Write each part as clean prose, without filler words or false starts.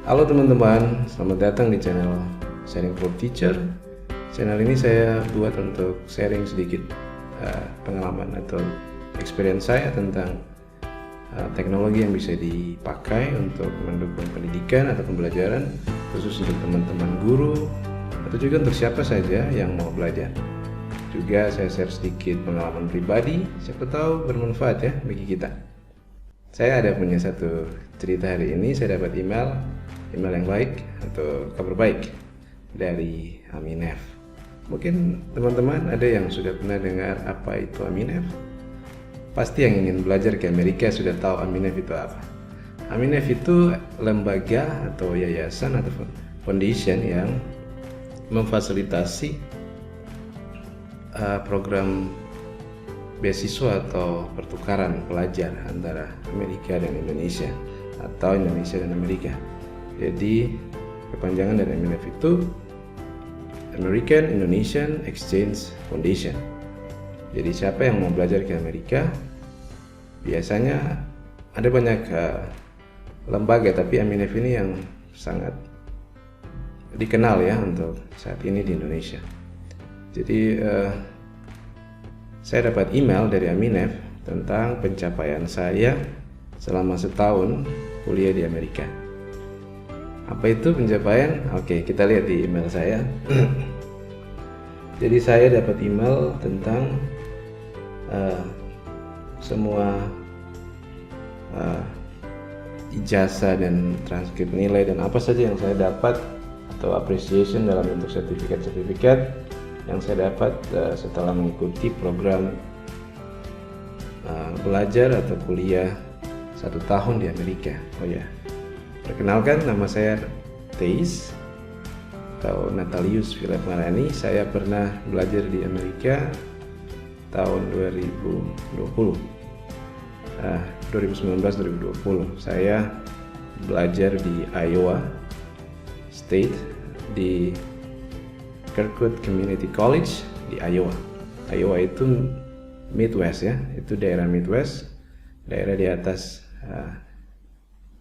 Halo teman-teman, selamat datang di channel Sharing for Teacher. Channel ini saya buat untuk sharing sedikit pengalaman atau experience saya tentang teknologi yang bisa dipakai untuk mendukung pendidikan atau pembelajaran, khusus untuk teman-teman guru atau juga untuk siapa saja yang mau belajar. Juga saya share sedikit pengalaman pribadi, siapa tahu bermanfaat ya bagi kita. Saya ada punya satu cerita hari ini. Saya dapat email yang baik atau kabar baik dari Aminef. Mungkin teman-teman ada yang sudah pernah dengar apa itu Aminef. Pasti yang ingin belajar ke Amerika sudah tahu Aminef itu apa. Aminef itu lembaga atau yayasan atau foundation yang memfasilitasi program beasiswa atau pertukaran pelajar antara Amerika dan Indonesia atau Indonesia dan Amerika. Jadi kepanjangan dari Aminef itu American Indonesian Exchange Foundation. Jadi siapa yang mau belajar ke Amerika, biasanya ada banyak lembaga, tapi Aminef ini yang sangat dikenal ya untuk saat ini di Indonesia. Jadi saya dapat email dari Aminef tentang pencapaian saya selama setahun kuliah di Amerika. Apa itu pencapaian? Oke, kita lihat di email saya. Jadi saya dapat email tentang semua ijazah dan transkrip nilai dan apa saja yang saya dapat atau appreciation dalam bentuk sertifikat yang saya dapat setelah mengikuti program belajar atau kuliah 1 tahun di Amerika. Oh ya, perkenalkan, nama saya Teis atau Natalius Philip Marani. Saya pernah belajar di Amerika tahun 2019-2020. Saya belajar di Iowa State di Kirkwood Community College di Iowa. Iowa itu Midwest ya, itu daerah Midwest, daerah di atas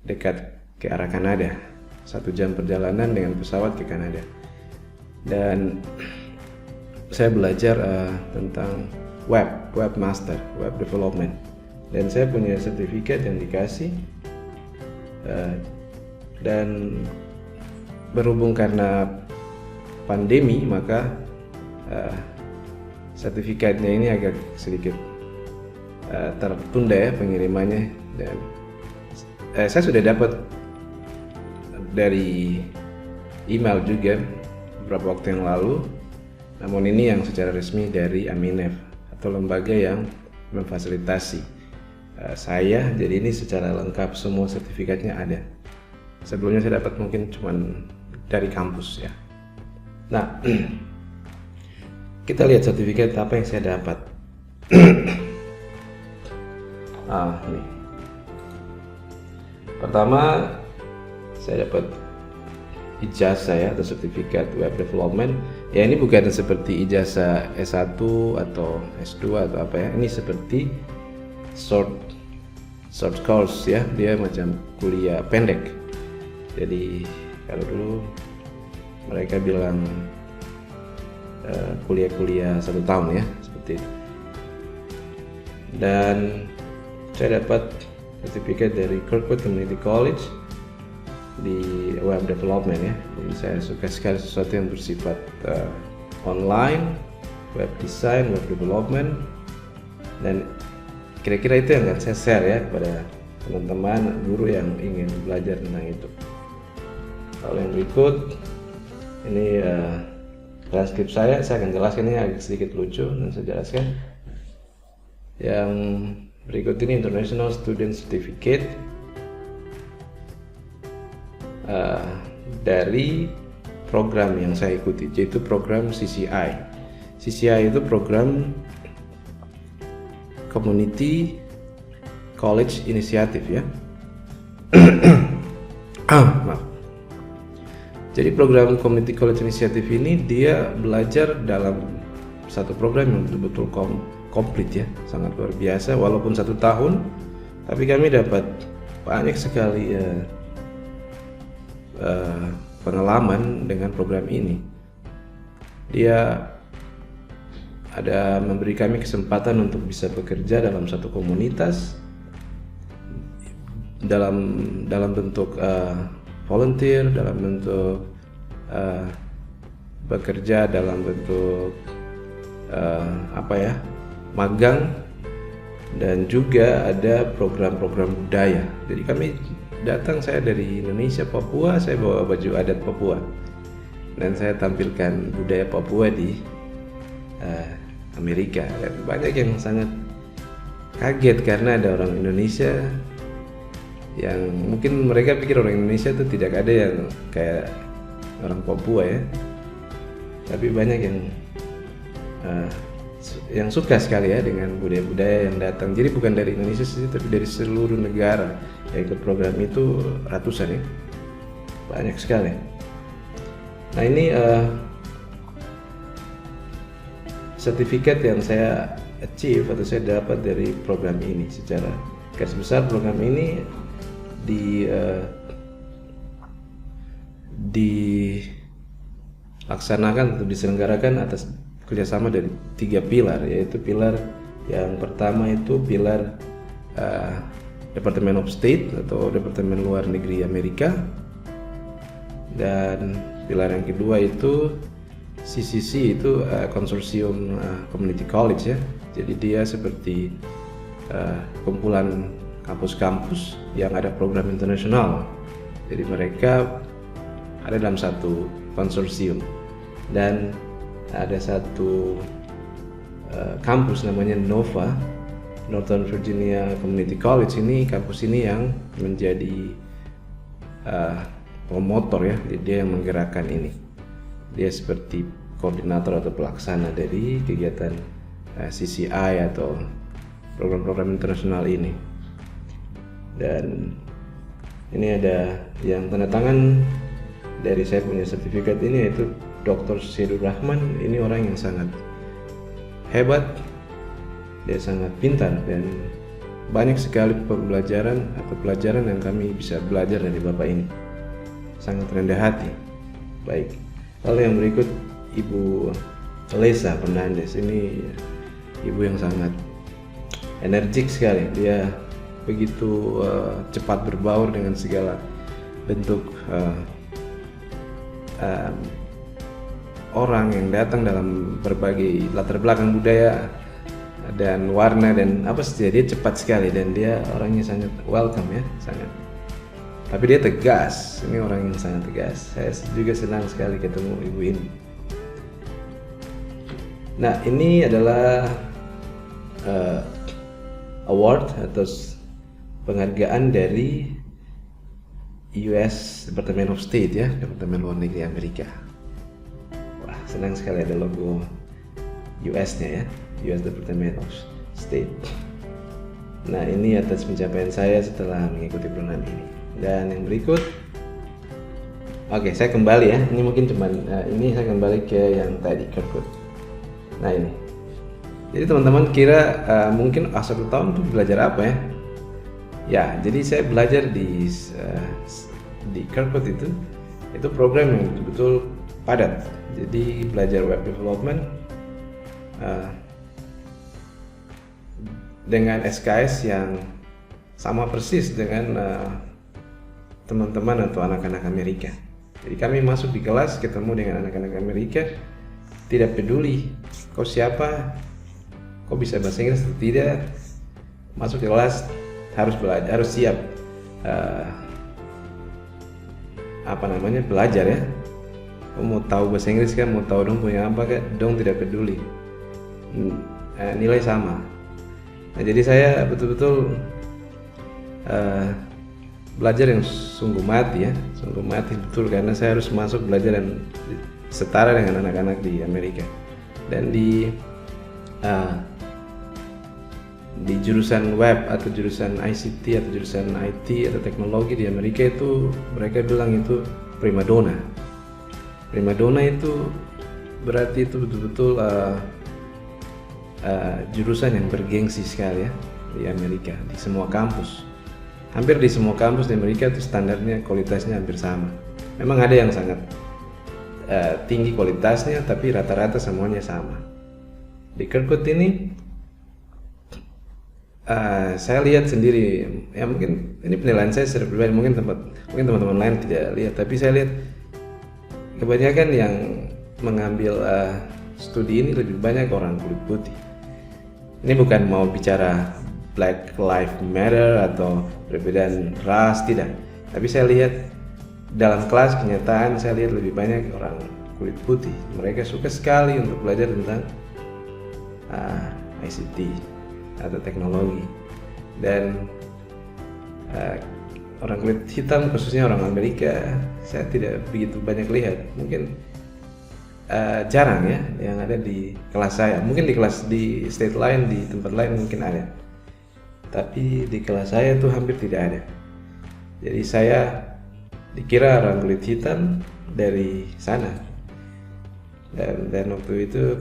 dekat ke arah Kanada. 1 jam perjalanan dengan pesawat ke Kanada. Dan saya belajar tentang webmaster, web development. Dan saya punya sertifikat yang dikasih. Dan berhubung karena pandemi, maka sertifikatnya ini agak sedikit tertunda ya pengirimannya. Dan saya sudah dapat dari email juga beberapa waktu yang lalu, namun ini yang secara resmi dari Aminef atau lembaga yang memfasilitasi saya. Jadi ini secara lengkap, semua sertifikatnya ada. Sebelumnya saya dapat mungkin cuman dari kampus ya. Nah, kita lihat sertifikat apa yang saya dapat. Nih. Pertama, saya dapat ijazah ya atau sertifikat web development. Ya, ini bukan seperti ijazah S1 atau S2 atau apa ya. Ini seperti short course ya. Dia macam kuliah pendek. Jadi kalau dulu mereka bilang kuliah-kuliah 1 tahun ya, seperti itu. Dan saya dapat sertifikat dari Kirkwood Community College di web development ya. Jadi saya suka sekali sesuatu yang bersifat online, web design, web development. Dan kira-kira itu yang akan saya share ya kepada teman-teman guru yang ingin belajar tentang itu. Lalu yang berikut ini transkrip saya akan jelaskan. Ini agak sedikit lucu dan saya jelaskan. Yang berikut ini International Student Certificate dari program yang saya ikuti, yaitu program CCI. CCI itu program Community College Initiative ya. Maaf. Jadi program Community College Initiative ini dia belajar dalam satu program yang betul-betul komplit ya, sangat luar biasa. Walaupun 1 tahun, tapi kami dapat banyak sekali pengalaman dengan program ini. Dia ada memberi kami kesempatan untuk bisa bekerja dalam satu komunitas dalam bentuk volunteer, dalam bentuk bekerja dalam bentuk magang, dan juga ada program-program budaya. Jadi kami datang, saya dari Indonesia, Papua, saya bawa baju adat Papua dan saya tampilkan budaya Papua di Amerika. Dan banyak yang sangat kaget karena ada orang Indonesia yang mungkin mereka pikir orang Indonesia itu tidak ada yang kayak orang Papua ya, tapi banyak yang suka sekali ya dengan budaya-budaya yang datang. Jadi bukan dari Indonesia saja, tapi dari seluruh negara yang ikut program itu ratusan ya, banyak sekali. Nah ini sertifikat yang saya achieve atau saya dapat dari program ini. Secara garis besar program ini dilaksanakan atau diselenggarakan atas kerjasama dari 3 pilar, yaitu pilar yang pertama itu pilar Department of State atau Departemen Luar Negeri Amerika, dan pilar yang kedua itu CCC, itu konsorsium community college ya. Jadi dia seperti kumpulan kampus-kampus yang ada program internasional. Jadi mereka ada dalam satu konsorsium, dan ada satu kampus namanya NOVA, Northern Virginia Community College. Ini kampus ini yang menjadi promotor ya, dia yang menggerakkan ini. Dia seperti koordinator atau pelaksana dari kegiatan CCI atau program-program internasional ini. Dan ini ada yang tanda tangan dari saya punya sertifikat ini, yaitu Dr. Syedur Rahman. Ini orang yang sangat hebat, dia sangat pintar, dan banyak sekali pelajaran yang kami bisa belajar dari Bapak ini. Sangat rendah hati. Baik. Lalu yang berikut Ibu Lesa Fernandez. Ini ibu yang sangat energik sekali. Dia begitu cepat berbaur dengan segala bentuk orang yang datang dalam berbagai latar belakang budaya dan warna dan apa saja. Dia cepat sekali dan dia orangnya sangat welcome ya, sangat. Tapi dia tegas. Ini orang yang sangat tegas. Saya juga senang sekali ketemu ibu ini. Nah, ini adalah award atau penghargaan dari US Department of State ya, Departemen Luar Negeri Amerika. Wah, senang sekali ada logo US-nya ya, US Department of State. Nah, ini atas pencapaian saya setelah mengikuti program ini. Dan yang berikut, oke, saya kembali ya. Ini mungkin cuman ini saya kembali ke yang tadi, Kirkwood. Nah ini. Jadi teman-teman kira mungkin 1 tahun tuh belajar apa ya? Ya, jadi saya belajar di Kirkwood itu program yang betul-betul padat. Jadi belajar web development dengan SKS yang sama persis dengan teman-teman atau anak-anak Amerika. Jadi kami masuk di kelas ketemu dengan anak-anak Amerika, tidak peduli kau siapa, kau bisa bahasa Inggris atau tidak, masuk ke kelas harus belajar, harus siap belajar ya. Kau mau tahu bahasa Inggris kan, mau tahu dong punya apa kan, dong tidak peduli, nilai sama. Nah, jadi saya betul-betul belajar yang sungguh mati betul, karena saya harus masuk belajar dan setara dengan anak-anak di Amerika. Dan di jurusan web atau jurusan ICT atau jurusan IT atau teknologi di Amerika itu mereka bilang itu primadona. Primadona itu berarti itu betul-betul jurusan yang bergengsi sekali ya di Amerika, di semua kampus. Hampir di semua kampus di Amerika itu standarnya, kualitasnya hampir sama. Memang ada yang sangat tinggi kualitasnya, tapi rata-rata semuanya sama. Di Kirkwood ini saya lihat sendiri, ya mungkin ini penilaian saya secara pribadi, mungkin teman-teman lain tidak lihat, tapi saya lihat kebanyakan yang mengambil studi ini lebih banyak orang kulit putih. Ini bukan mau bicara Black Lives Matter atau perbedaan ras, tidak. Tapi saya lihat dalam kelas kenyataan, saya lihat lebih banyak orang kulit putih. Mereka suka sekali untuk belajar tentang ICT atau teknologi. Dan orang kulit hitam, khususnya orang Amerika, saya tidak begitu banyak lihat. Mungkin jarang ya yang ada di kelas saya. Mungkin di state lain, di tempat lain mungkin ada, tapi di kelas saya tuh hampir tidak ada. Jadi saya dikira orang kulit hitam dari sana. Dan waktu itu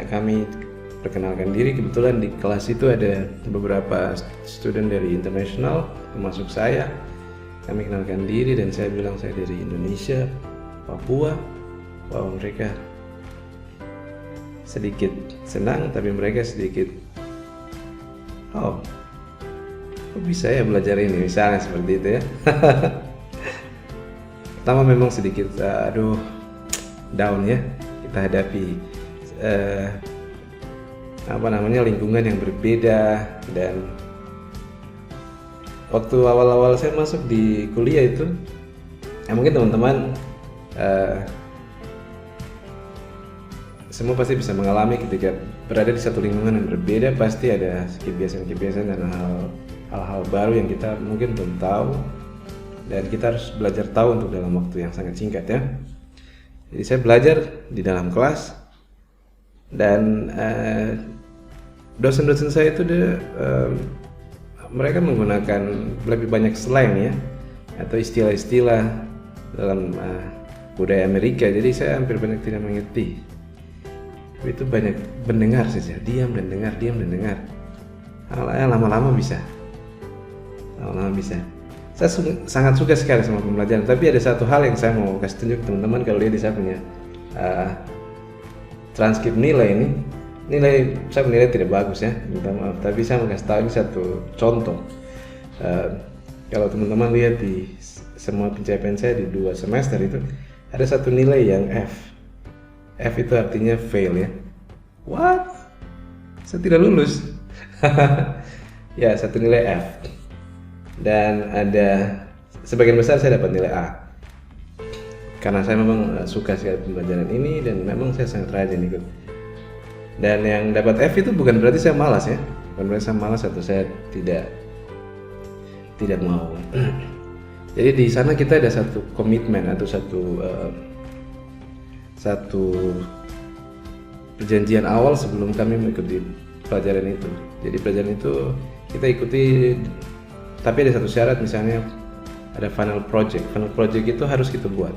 kami perkenalkan diri. Kebetulan di kelas itu ada beberapa student dari internasional, termasuk saya. Kami kenalkan diri dan saya bilang saya dari Indonesia, Papua. Wow, mereka sedikit senang, tapi mereka sedikit, oh, kok bisa ya belajar ini, misalnya seperti itu ya. Pertama memang sedikit down ya, kita hadapi lingkungan yang berbeda. Dan waktu awal-awal saya masuk di kuliah itu, ya mungkin teman-teman semua pasti bisa mengalami ketika berada di satu lingkungan yang berbeda, pasti ada kebiasaan-kebiasaan dan hal-hal baru yang kita mungkin belum tahu, dan kita harus belajar tahu untuk dalam waktu yang sangat singkat ya. Jadi saya belajar di dalam kelas, dan dosen-dosen saya itu mereka menggunakan lebih banyak slang ya, atau istilah-istilah dalam budaya Amerika. Jadi saya hampir banyak tidak mengerti. Itu banyak mendengar saja, diam dan dengar. Lama-lama bisa. Saya sangat suka sekali sama pembelajaran. Tapi ada satu hal yang saya mau kasih tunjuk teman-teman. Kalau lihat di saya punya transkrip nilai ini, saya menilai tidak bagus ya, minta maaf. Tapi saya mau kasih tahu ini satu contoh. Kalau teman-teman lihat di semua pencapaian saya di 2 semester itu, ada satu nilai yang F. F itu artinya fail ya. What? Saya tidak lulus. Ya, satu nilai F. Dan ada sebagian besar saya dapat nilai A. Karena saya memang suka sekali pembelajaran ini, dan memang saya sangat rajin ikut. Dan yang dapat F itu bukan berarti saya malas ya. Bukan berarti saya malas atau saya tidak mau. Jadi di sana kita ada satu komitmen atau satu perjanjian awal sebelum kami mengikuti pelajaran itu. Jadi pelajaran itu kita ikuti, tapi ada satu syarat, misalnya ada final project. Final project itu harus kita buat.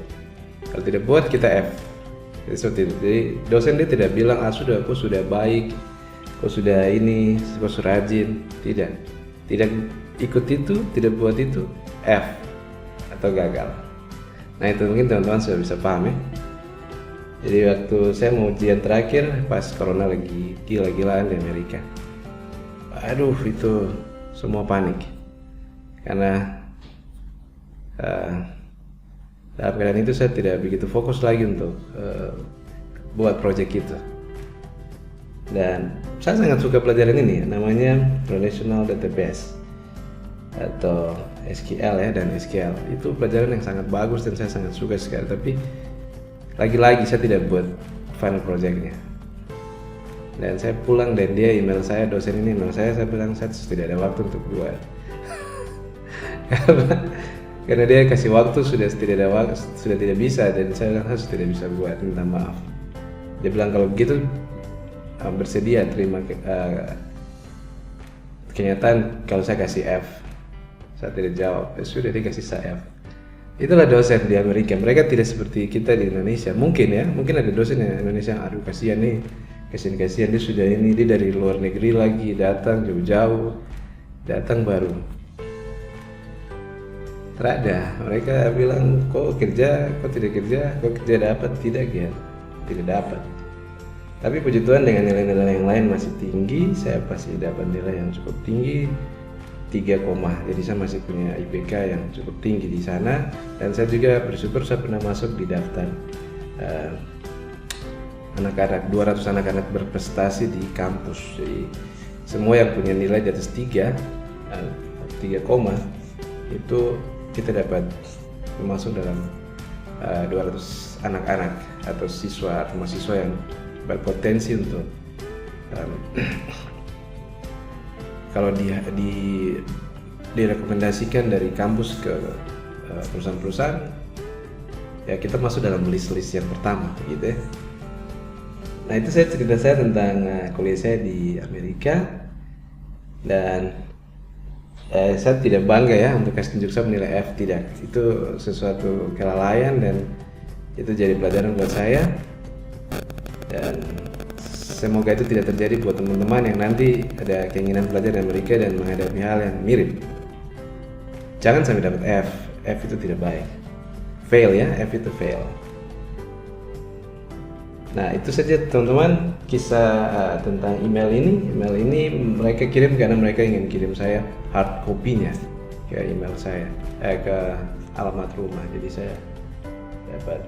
Kalau tidak buat kita F. Jadi seperti itu. Jadi dosen dia tidak bilang kau sudah baik, kau sudah ini, kau sudah rajin. Tidak ikut itu, tidak buat itu, F atau gagal. Nah itu mungkin teman-teman sudah bisa paham ya. Jadi waktu saya mau ujian terakhir pas corona lagi gila-gilaan di Amerika, aduh itu semua panik karena dalam keadaan itu saya tidak begitu fokus lagi untuk buat project itu. Dan saya sangat suka pelajaran ini, namanya Relational Database atau SQL ya, dan SQL itu pelajaran yang sangat bagus dan saya sangat suka sekali. Tapi lagi-lagi saya tidak buat final projectnya, dan saya pulang dan dia email saya, dosen ini email saya bilang saya tidak ada waktu untuk buat. karena dia kasih waktu sudah tidak bisa, dan saya bilang saya tidak bisa buat, minta maaf. Dia bilang kalau begitu bersedia terima kenyataan kalau saya kasih F. Saya tidak jawab, sudah dikasih saya F. Itulah dosen di Amerika. Mereka tidak seperti kita di Indonesia. Mungkin ada dosen di Indonesia yang aduh kasihan nih, kasihan dia sudah ini, dia dari luar negeri lagi datang jauh-jauh, datang baru terada. Mereka bilang, kok kerja, kok tidak kerja, kok kerja dapat, tidak ya, tidak dapat. Tapi puji Tuhan dengan nilai-nilai yang lain masih tinggi, saya pasti dapat nilai yang cukup tinggi, 3, jadi saya masih punya IPK yang cukup tinggi di sana. Dan saya juga bersyukur saya pernah masuk di daftar anak-anak 200 anak-anak berprestasi di kampus. Jadi semua yang punya nilai di atas 3 itu kita dapat masuk dalam 200 anak-anak atau siswa atau mahasiswa yang berpotensi untuk kalau direkomendasikan dari kampus ke perusahaan-perusahaan, ya kita masuk dalam list-list yang pertama gitu ya. Nah itu cerita saya tentang kuliah saya di Amerika. Dan saya tidak bangga ya untuk kasih tunjuk saya nilai F, tidak. Itu sesuatu kelalaian dan itu jadi pelajaran buat saya. Dan semoga itu tidak terjadi buat teman-teman yang nanti ada keinginan belajar di Amerika dan menghadapi hal yang mirip. Jangan sampai dapat F. F itu tidak baik. Fail ya, F itu fail. Nah itu saja teman-teman kisah tentang email ini. Email ini mereka kirim karena mereka ingin kirim saya hard copy-nya ke email saya, ke alamat rumah. Jadi saya dapat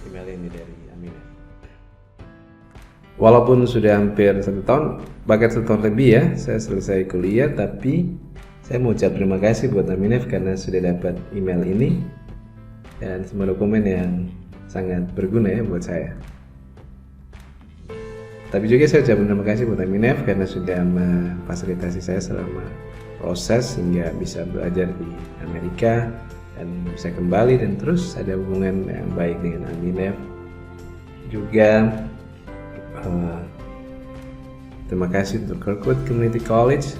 email ini dari Aminef. Walaupun sudah hampir 1 tahun, bahkan 1 tahun lebih ya, saya selesai kuliah, tapi saya mau ucap terima kasih buat Aminef karena sudah dapat email ini dan semua dokumen yang sangat berguna ya buat saya. Tapi juga saya ucapkan terima kasih buat Aminef karena sudah memfasilitasi saya selama proses hingga bisa belajar di Amerika dan bisa kembali dan terus ada hubungan yang baik dengan Aminef. Juga terima kasih untuk Kirkwood Community College.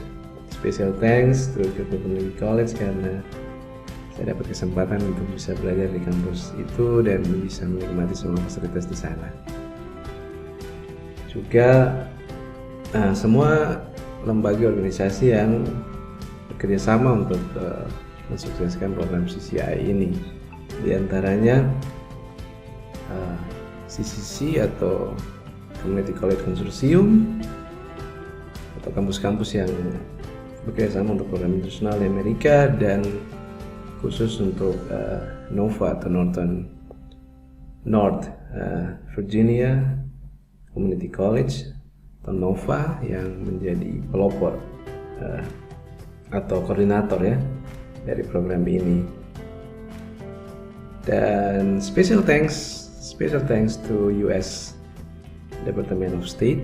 Special thanks to Kirkwood Community College karena saya dapat kesempatan untuk bisa belajar di kampus itu dan bisa menikmati semua fasilitas di sana. Juga semua lembaga organisasi yang bekerja sama untuk mensukseskan program CCI ini, di antaranya CCC atau Community College Consortium atau kampus-kampus yang bekerja sama untuk program internasional di Amerika, dan khusus untuk NOVA atau North Virginia Community College atau NOVA yang menjadi pelopor atau koordinator ya dari program ini. Dan special thanks to US Department of State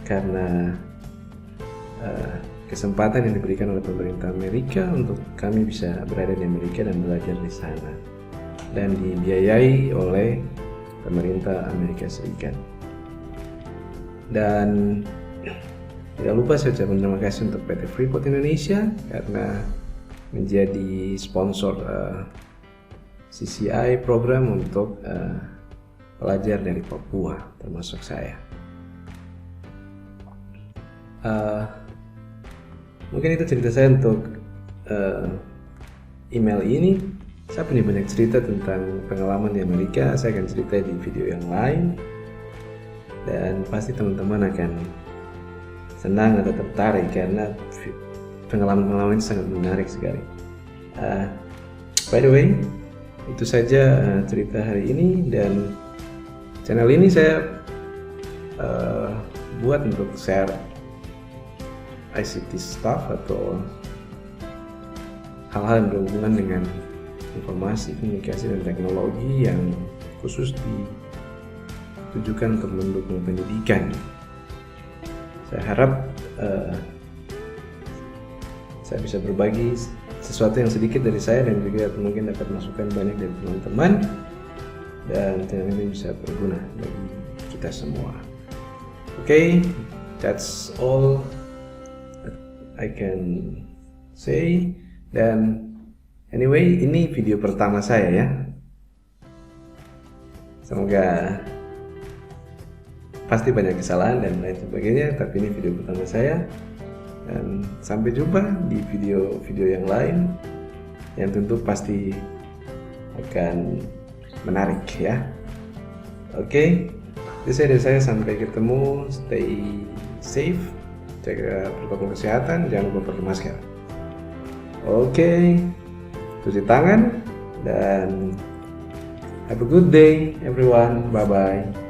karena kesempatan yang diberikan oleh pemerintah Amerika untuk kami bisa berada di Amerika dan belajar di sana, dan dibiayai oleh pemerintah Amerika Serikat. Dan tidak lupa saya ucapkan terima kasih untuk PT Freeport Indonesia karena menjadi sponsor CCI program untuk pelajar dari Papua termasuk saya. Mungkin itu cerita saya untuk email ini. Saya punya banyak cerita tentang pengalaman di Amerika, saya akan cerita di video yang lain, dan pasti teman-teman akan senang atau tertarik karena pengalaman-pengalaman ini sangat menarik sekali. By the way, itu saja cerita hari ini, dan channel ini saya buat untuk share ICT stuff atau hal-hal yang berhubungan dengan informasi, komunikasi, dan teknologi yang khusus ditujukan untuk mendukung pendidikan. Saya harap saya bisa berbagi sesuatu yang sedikit dari saya dan juga mungkin dapat masukan banyak dari teman-teman, dan channel ini bisa berguna bagi kita semua. Okay, that's all I can say. Dan anyway, ini video pertama saya ya. Semoga pasti banyak kesalahan dan lain sebagainya, tapi ini video pertama saya. Dan sampai jumpa di video-video yang lain yang tentu pasti akan menarik ya. Oke, itu dari saya, sampai ketemu, stay safe, jaga protokol kesehatan, jangan lupa pakai masker. Oke, cuci tangan, dan have a good day everyone, bye bye.